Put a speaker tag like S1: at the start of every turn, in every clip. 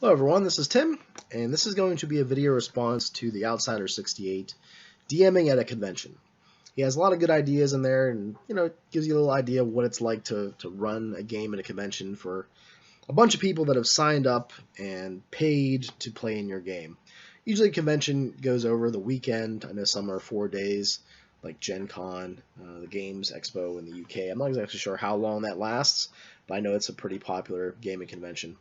S1: Hello everyone, this is Tim, and this is going to be a video response to TheOutsiders68 DMing at a convention. He has a lot of good ideas in there, and gives you a little idea of what it's like to run a game at a convention for a bunch of people that have signed up and paid to play in your game. Usually, a convention goes over the weekend. I know some are 4 days, like Gen Con, the Games Expo in the UK. I'm not exactly sure how long that lasts, but I know it's a pretty popular gaming convention.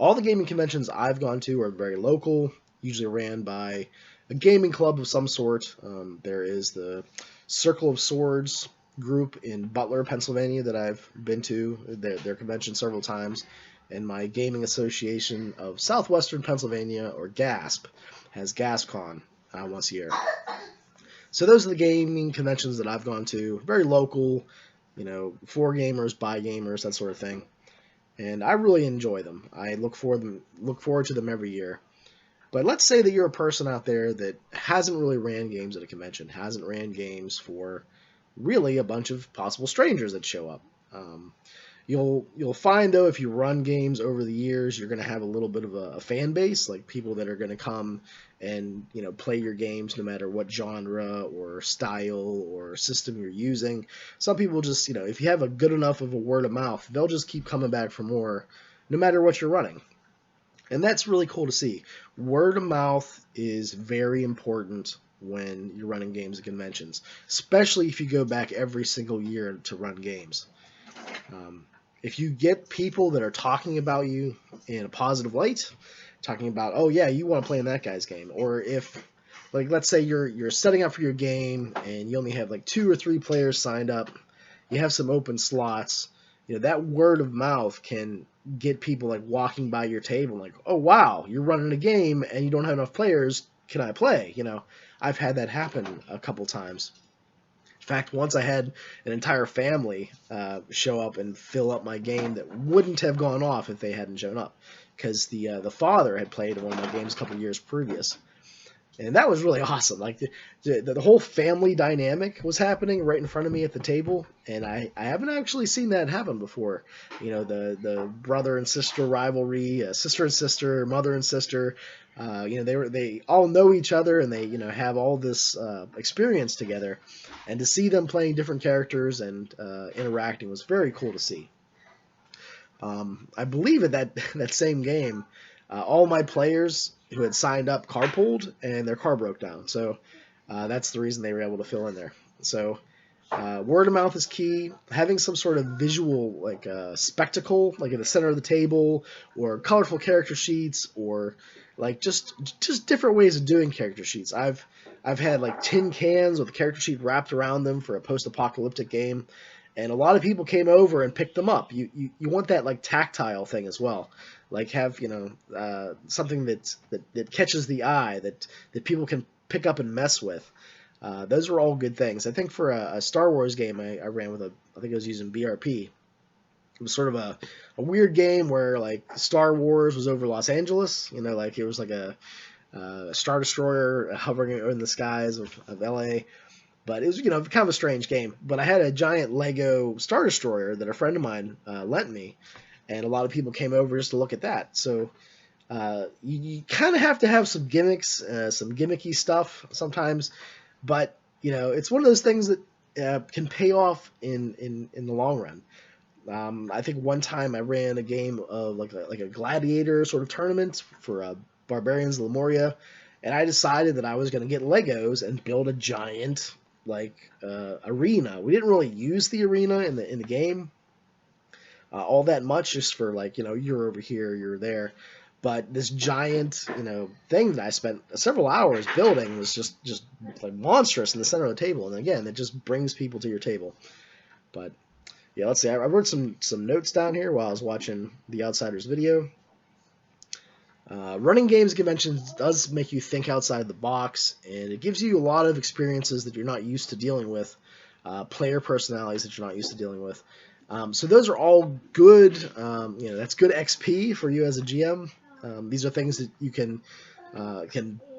S1: All the gaming conventions I've gone to are very local, usually ran by a gaming club of some sort. There is the Circle of Swords group in Butler, Pennsylvania that I've been to their convention several times, and my gaming association of Southwestern Pennsylvania, or GASP, has GASPCon once a year. So those are the gaming conventions that I've gone to. Very local, for gamers, by gamers, that sort of thing, and I really enjoy them. I look forward to them every year. But let's say that you're a person out there that hasn't really ran games at a convention, hasn't ran games for really a bunch of possible strangers that show up. You'll find though, if you run games over the years, you're going to have a little bit of a fan base, like people that are going to come and play your games no matter what genre or style or system you're using. Some people just if you have a good enough of a word of mouth, they'll just keep coming back for more, no matter what you're running. And that's really cool to see. Word of mouth is very important when you're running games at conventions, especially if you go back every single year to run games. If you get people that are talking about you in a positive light, talking about, oh yeah, you want to play in that guy's game, or if, like, let's say you're setting up for your game and you only have like 2 or 3 players signed up, you have some open slots, that word of mouth can get people like walking by your table like, oh wow, you're running a game and you don't have enough players, can I play? I've had that happen a couple times. In fact, once I had an entire family show up and fill up my game that wouldn't have gone off if they hadn't shown up, because the father had played one of my games a couple years previous, and that was really awesome. Like the whole family dynamic was happening right in front of me at the table, and I haven't actually seen that happen before. The brother and sister rivalry, sister and sister, mother and sister. They all know each other, and they have all this experience together, and to see them playing different characters and interacting was very cool to see. I believe at that same game, all my players who had signed up carpooled and their car broke down. So that's the reason they were able to fill in there. So word of mouth is key. Having some sort of visual, like spectacle, like in the center of the table, or colorful character sheets, or like just different ways of doing character sheets. I've had like tin cans with a character sheet wrapped around them for a post-apocalyptic game, and a lot of people came over and picked them up. You want that like tactile thing as well, like have something that catches the eye, that people can pick up and mess with. Those are all good things. I think for a Star Wars game I ran with I think I was using BRP. It was sort of a weird game where like Star Wars was over Los Angeles. Like it was like a Star Destroyer hovering in the skies of LA. But it was, kind of a strange game. But I had a giant Lego Star Destroyer that a friend of mine lent me, and a lot of people came over just to look at that. So you kind of have to have some gimmicks, some gimmicky stuff sometimes. But it's one of those things that can pay off in the long run. I think one time I ran a game of like a gladiator sort of tournament for Barbarians of Lemuria, and I decided that I was going to get Legos and build a giant arena. We didn't really use the arena in the game all that much, just for like you're over here, you're there. But this giant thing that I spent several hours building was just like monstrous in the center of the table, and again, it just brings people to your table. But yeah, let's see. I wrote some notes down here while I was watching the Outsiders video. Running games conventions does make you think outside the box, and it gives you a lot of experiences that you're not used to dealing with, player personalities that you're not used to dealing with. So those are all good. That's good XP for you as a GM. These are things that you can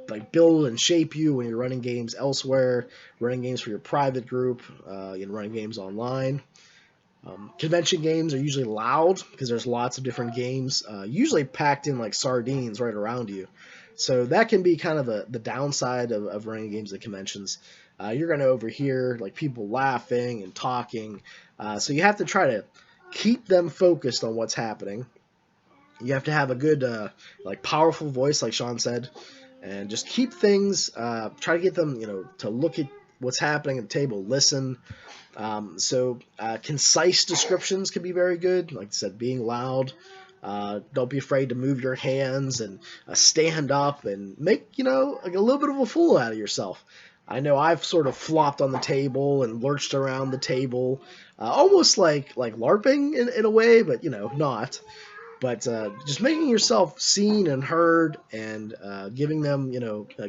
S1: like build and shape you when you're running games elsewhere, running games for your private group, running games online. Convention games are usually loud because there's lots of different games, usually packed in like sardines right around you. So that can be kind of the downside of running games at conventions. You're going to overhear like people laughing and talking. So you have to try to keep them focused on what's happening. You have to have a good, like powerful voice, like Sean said, and just keep things. Try to get them, to look at what's happening at the table, listen. Concise descriptions can be very good. Like I said, being loud. Don't be afraid to move your hands and stand up and make, like a little bit of a fool out of yourself. I know I've sort of flopped on the table and lurched around the table, almost like LARPing in a way, but, not. But just making yourself seen and heard and giving them,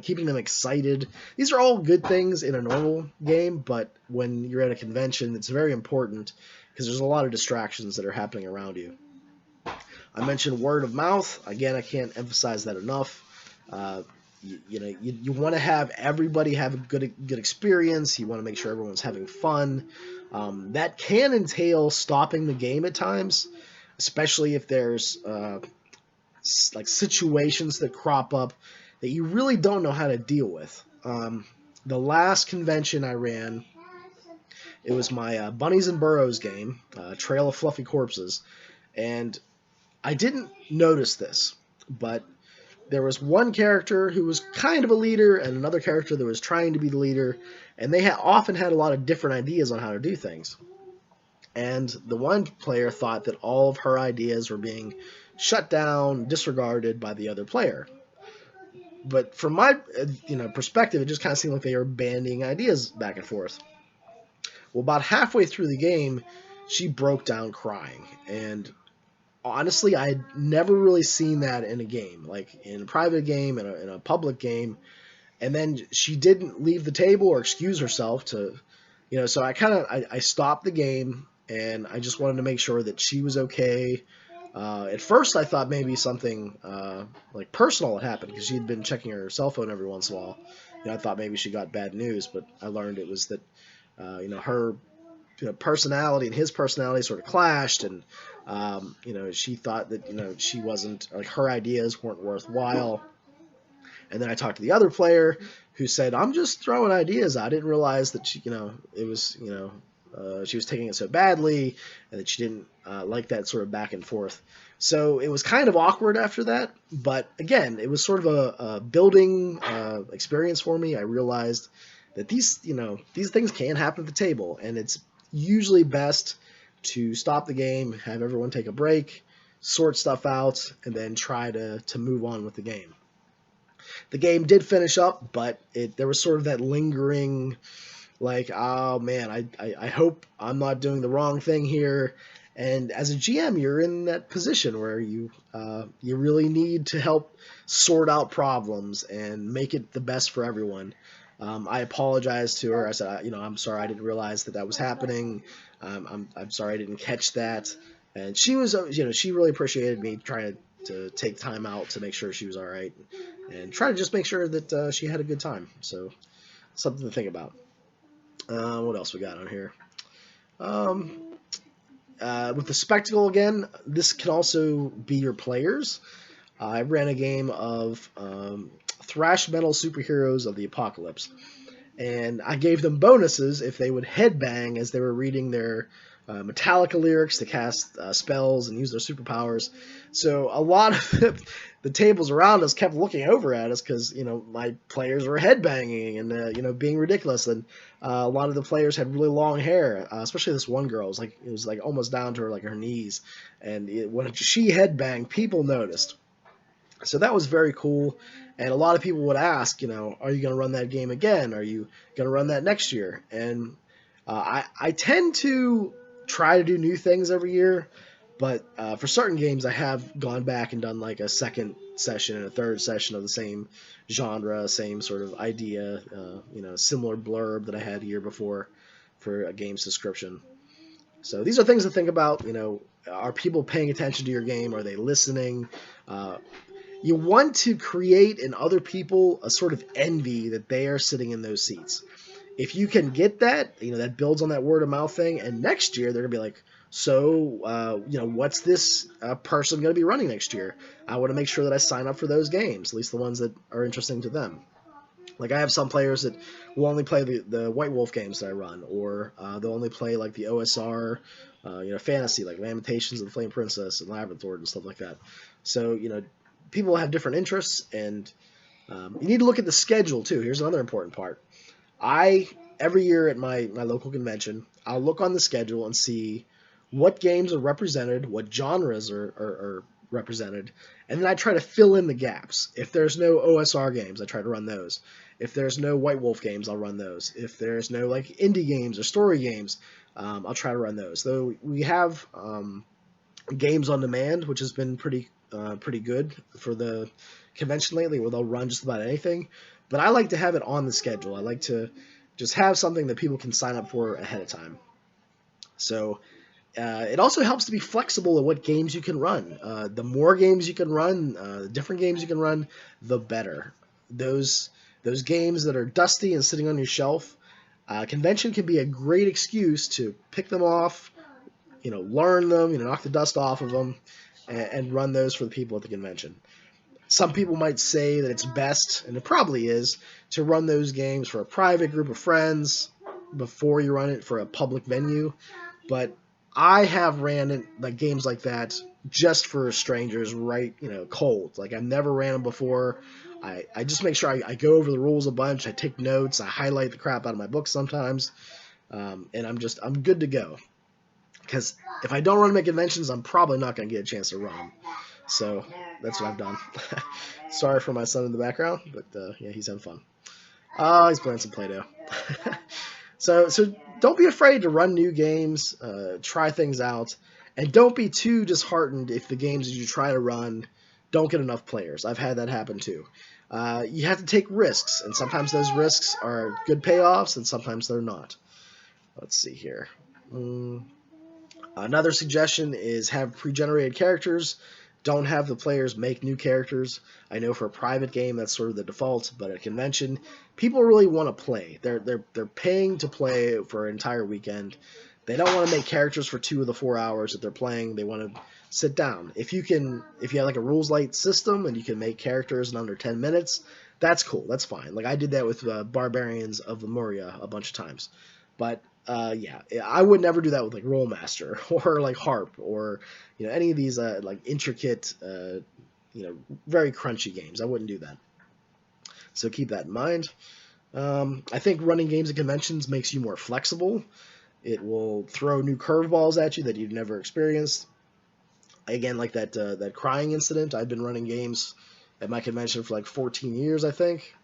S1: keeping them excited. These are all good things in a normal game, but when you're at a convention, it's very important because there's a lot of distractions that are happening around you. I mentioned word of mouth. Again, I can't emphasize that enough. You want to have everybody have a good experience. You want to make sure everyone's having fun. That can entail stopping the game at times, especially if there's like situations that crop up that you really don't know how to deal with. The last convention I ran, it was my Bunnies and Burrows game, Trail of Fluffy Corpses, and I didn't notice this, but there was one character who was kind of a leader and another character that was trying to be the leader, and they often had a lot of different ideas on how to do things. And the one player thought that all of her ideas were being shut down, disregarded by the other player. But from my perspective, it just kind of seemed like they were bandying ideas back and forth. Well, about halfway through the game, she broke down crying. And honestly, I had never really seen that in a game, like in a private game, in a public game. And then she didn't leave the table or excuse herself to, so I stopped the game. And I just wanted to make sure that she was okay. At first, I thought maybe something like personal had happened because she'd been checking her cell phone every once in a while. I thought maybe she got bad news, but I learned it was that her personality and his personality sort of clashed, and she thought that she wasn't, like, her ideas weren't worthwhile. And then I talked to the other player who said, "I'm just throwing ideas out. I didn't realize that she, it was, she was taking it so badly, and that she didn't like that sort of back and forth." So it was kind of awkward after that, but again, it was sort of a building experience for me. I realized that these things can happen at the table, and it's usually best to stop the game, have everyone take a break, sort stuff out, and then try to move on with the game. The game did finish up, but there was sort of that lingering, like, oh man, I hope I'm not doing the wrong thing here. And as a GM, you're in that position where you really need to help sort out problems and make it the best for everyone. I apologized to her. I said, I'm sorry, I didn't realize that was happening. I'm sorry I didn't catch that. And she was, she really appreciated me trying to take time out to make sure she was all right and try to just make sure that she had a good time. So something to think about. What else we got on here? With the spectacle again, this can also be your players. I ran a game of thrash metal superheroes of the apocalypse, and I gave them bonuses if they would headbang as they were reading their Metallica lyrics to cast spells and use their superpowers. So a lot of the tables around us kept looking over at us because my players were headbanging and being ridiculous, and a lot of the players had really long hair, especially this one girl. It was like almost down to her knees, and when she headbanged, people noticed. So that was very cool, and a lot of people would ask, are you going to run that game again? Are you going to run that next year? And I tend to try to do new things every year, but for certain games I have gone back and done like a second session and a third session of the same genre, same sort of idea, similar blurb that I had the year before for a game's description. So these are things to think about. Are people paying attention to your game? Are they listening? You want to create in other people a sort of envy that they are sitting in those seats. If you can get that, that builds on that word of mouth thing, and next year they're going to be like, So, what's this person going to be running next year? I want to make sure that I sign up for those games, at least the ones that are interesting to them. Like, I have some players that will only play the White Wolf games that I run, or they'll only play like the OSR, fantasy, like Lamentations of the Flame Princess and Labyrinth Lord and stuff like that. So, people have different interests, and you need to look at the schedule too. Here's another important part. Every year at my local convention, I'll look on the schedule and see what games are represented, what genres are represented, and then I try to fill in the gaps. If there's no OSR games, I try to run those. If there's no White Wolf games, I'll run those. If there's no like indie games or story games, I'll try to run those. Though we have games on demand, which has been pretty good for the convention lately, where they'll run just about anything. But I like to have it on the schedule. I like to just have something that people can sign up for ahead of time. So it also helps to be flexible in what games you can run. The more games you can run, the different games you can run, the better. Those games that are dusty and sitting on your shelf, convention can be a great excuse to pick them off, learn them, knock the dust off of them, and run those for the people at the convention. Some people might say that it's best, and it probably is, to run those games for a private group of friends before you run it for a public venue. But I have ran it, like games like that just for strangers, right? Cold. Like I've never ran them before. I just make sure I go over the rules a bunch. I take notes. I highlight the crap out of my books sometimes, and I'm good to go. Because if I don't run them at conventions, I'm probably not going to get a chance to run them. So that's what I've done. Sorry for my son in the background, but yeah, he's having fun. He's playing some Play-Doh. So don't be afraid to run new games, try things out, and don't be too disheartened if the games that you try to run don't get enough players. I've had that happen too. You have to take risks, and sometimes those risks are good payoffs, and sometimes they're not. Let's see here. Another suggestion is have pre-generated characters. Don't have the players make new characters. I know for a private game that's sort of the default, but at a convention, people really want to play. They're paying to play for an entire weekend. They don't want to make characters for 2 of the 4 hours that they're playing. They want to sit down. If you have like a rules light system and you can make characters in under 10 minutes, that's cool. That's fine. Like I did that with Barbarians of Lemuria a bunch of times. But yeah, I would never do that with like Rollmaster or like Harp or any of these like intricate very crunchy games. I wouldn't do that. So keep that in mind. I think running games at conventions makes you more flexible. It will throw new curveballs at you that you've never experienced. Again, like that crying incident. I've been running games at my convention for like 14 years, I think.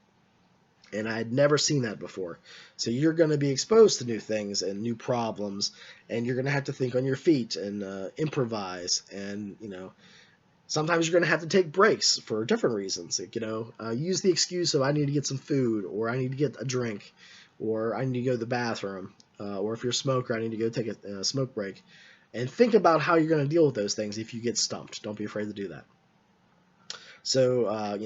S1: And I had never seen that before. So you're going to be exposed to new things and new problems, and you're going to have to think on your feet and improvise. And, sometimes you're going to have to take breaks for different reasons. Like, use the excuse of I need to get some food, or I need to get a drink, or I need to go to the bathroom, or if you're a smoker, I need to go take a smoke break. And think about how you're going to deal with those things if you get stumped. Don't be afraid to do that. So,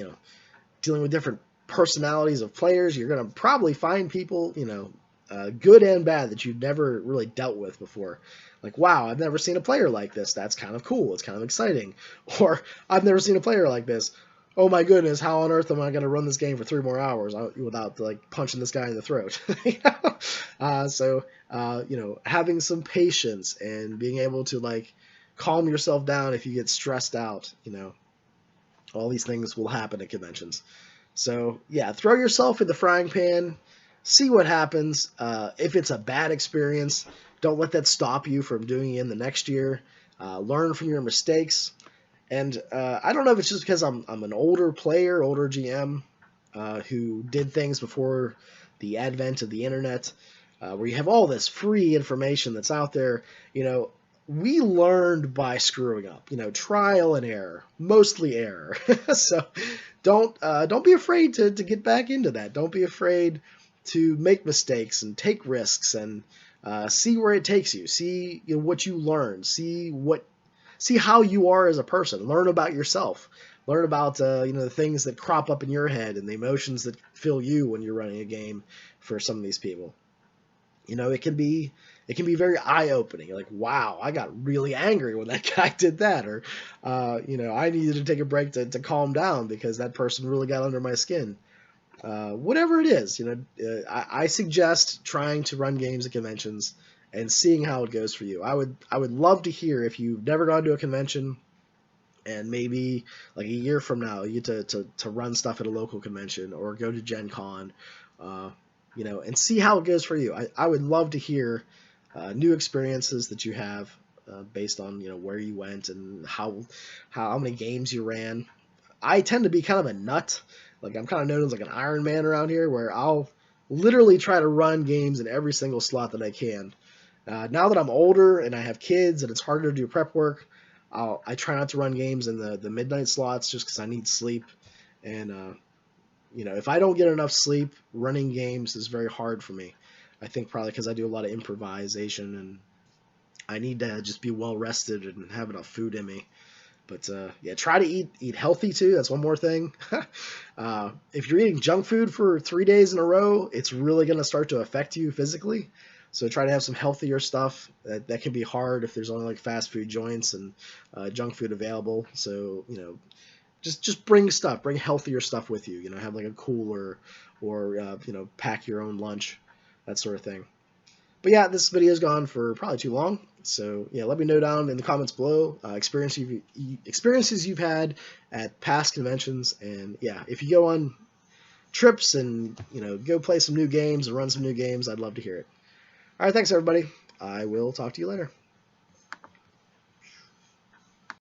S1: dealing with different personalities of players, you're going to probably find people, good and bad, that you've never really dealt with before. Like, wow, I've never seen a player like this. That's kind of cool. It's kind of exciting. Or, I've never seen a player like this. Oh my goodness, how on earth am I going to run this game for 3 more hours without like punching this guy in the throat? So, having some patience and being able to like calm yourself down if you get stressed out, all these things will happen at conventions. So, yeah, throw yourself in the frying pan, see what happens. If it's a bad experience, don't let that stop you from doing it in the next year. Learn from your mistakes. And I don't know if it's just because I'm an older player, older GM, who did things before the advent of the internet, where you have all this free information that's out there. We learned by screwing up, trial and error, mostly error. So don't be afraid to get back into that. Don't be afraid to make mistakes and take risks and see where it takes you. See what you learn. See how you are as a person. Learn about yourself. Learn about the things that crop up in your head and the emotions that fill you when you're running a game for some of these people. It it can be very eye-opening. You're like, wow, I got really angry when that guy did that, or I needed to take a break to calm down because that person really got under my skin. Whatever it is, I suggest trying to run games at conventions and seeing how it goes for you. I would love to hear if you've never gone to a convention and maybe like a year from now you get to run stuff at a local convention or go to Gen Con, and see how it goes for you. I would love to hear new experiences that you have based on where you went and how many games you ran. I tend to be kind of a nut. Like, I'm kind of known as like an Iron Man around here, where I'll literally try to run games in every single slot that I can. Now that I'm older and I have kids and it's harder to do prep work, I try not to run games in the midnight slots just because I need sleep. And if I don't get enough sleep, running games is very hard for me. I think probably because I do a lot of improvisation and I need to just be well rested and have enough food in me. But yeah, try to eat healthy too. That's one more thing. If you're eating junk food for 3 days in a row, it's really going to start to affect you physically. So try to have some healthier stuff. That can be hard if there's only like fast food joints and junk food available. So just bring healthier stuff with you. Have like a cooler or pack your own lunch, that sort of thing. But yeah, this video's gone for probably too long. So yeah, let me know down in the comments below experiences you've had at past conventions, and yeah, if you go on trips and go play some new games and run some new games, I'd love to hear it. All right, thanks everybody. I will talk to you later.